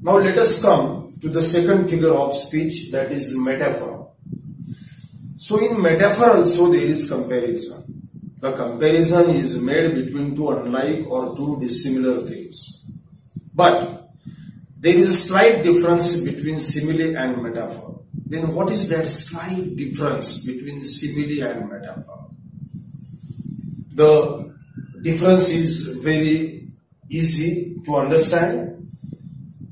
Now let us come to the second figure of speech, that is metaphor. So in metaphor also there is comparison. The comparison is made between two unlike or two dissimilar things. But there is a slight difference between simile and metaphor. Then what is that slight difference between simile and metaphor? The difference is very easy to understand.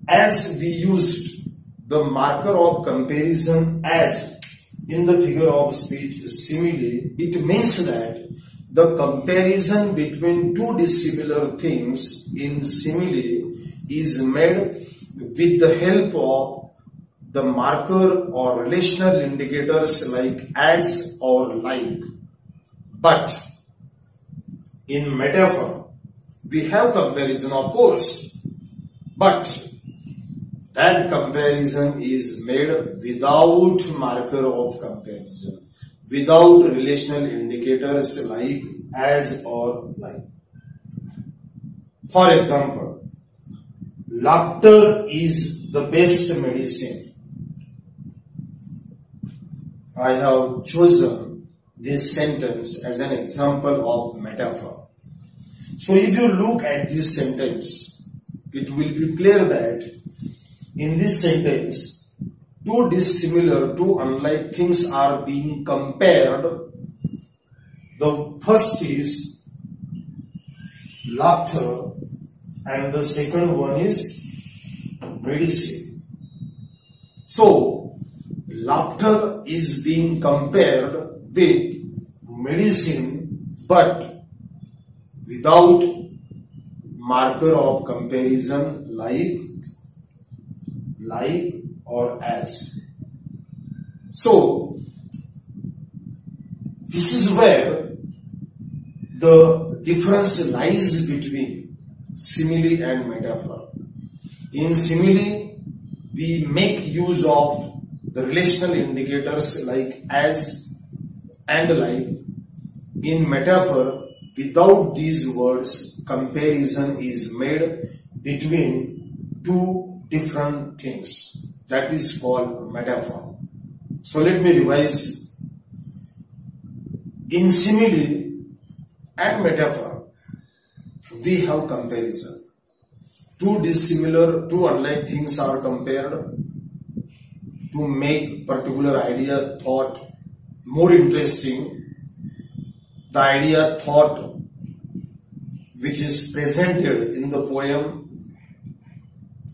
As we used the marker of comparison as in the figure of speech simile, it means that the comparison between two dissimilar things in simile is made with the help of the marker or relational indicators like as or like. But in metaphor, we have comparison, of course, but that comparison is made without marker of comparison, without relational indicators like as or like. For example, laughter is the best medicine. I have chosen this sentence as an example of metaphor. So if you look at this sentence, it will be clear that in this sentence, two dissimilar, two unlike things are being compared. The first is laughter and the second one is medicine. So, laughter is being compared with medicine but without marker of comparison like or as. So, this is where the difference lies between simile and metaphor. In simile, we make use of the relational indicators like as and like. In metaphor, without these words, comparison is made between two different things. That is called metaphor. So let me revise. In simile and metaphor, we have comparison. Two dissimilar, two unlike things are compared to make particular idea, thought more interesting. The idea, thought which is presented in the poem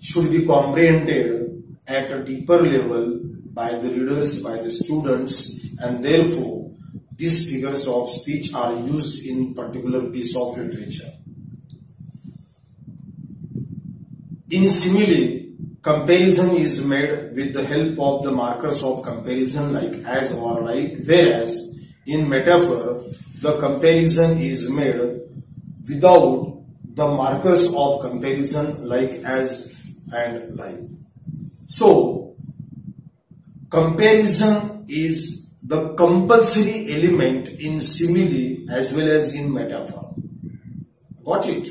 should be comprehended at a deeper level by the readers, by the students, and therefore these figures of speech are used in particular piece of literature. In simile, comparison is made with the help of the markers of comparison like as or like, whereas in metaphor, the comparison is made without the markers of comparison like as and like. So, comparison is the compulsory element in simile as well as in metaphor. Got it?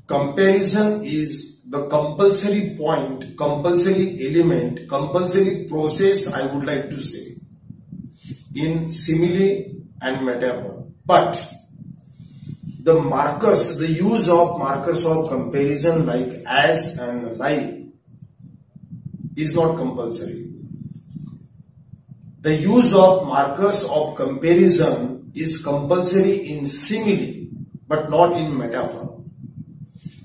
Comparison is the compulsory point, compulsory element, compulsory process, I would like to say, in simile and metaphor. But the markers, the use of markers of comparison like as and like is not compulsory. The use of markers of comparison is compulsory in simile but not in metaphor.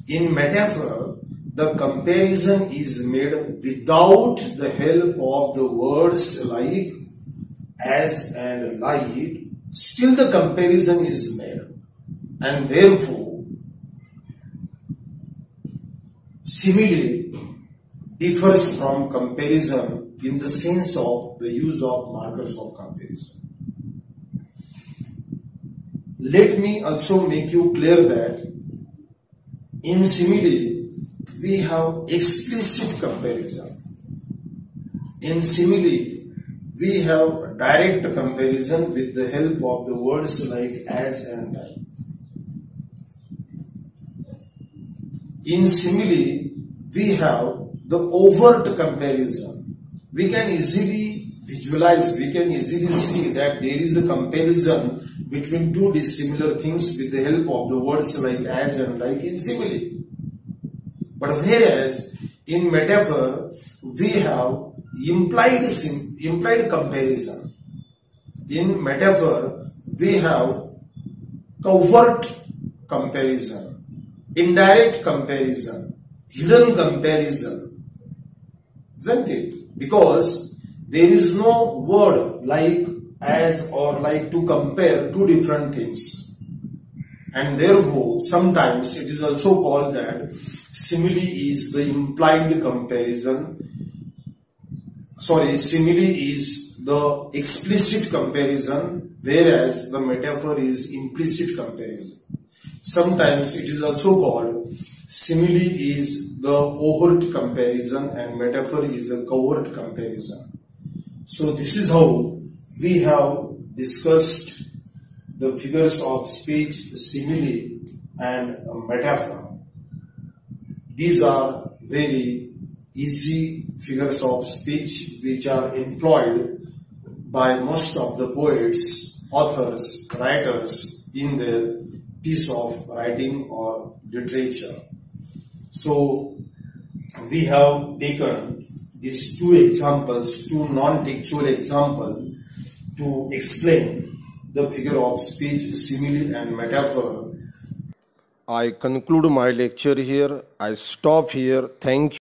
In metaphor, the comparison is made without the help of the words like, as and like. Still the comparison is made, and therefore simile differs from comparison in the sense of the use of markers of comparison. Let me also make you clear that in simile we have explicit comparison. In simile we have direct comparison with the help of the words like as and like. In simile we have the overt comparison. We can easily visualize, we can easily see that there is a comparison between two dissimilar things with the help of the words like as and like in simile. But whereas in metaphor, we have implied comparison. In metaphor, we have covert comparison, indirect comparison, hidden comparison, isn't it? Because there is no word like as or like to compare two different things. And therefore, sometimes it is also called that simile is the implied comparison. Simile is the explicit comparison, whereas the metaphor is implicit comparison. Sometimes it is also called simile is the overt comparison and metaphor is a covert comparison. So this is how we have discussed the figures of speech, simile and metaphor. These are very easy figures of speech which are employed by most of the poets, authors, writers in their piece of writing or literature. So we have taken these two examples, two non-textual examples to explain the figure of speech, simile and metaphor. I conclude my lecture here. I stop here. Thank you.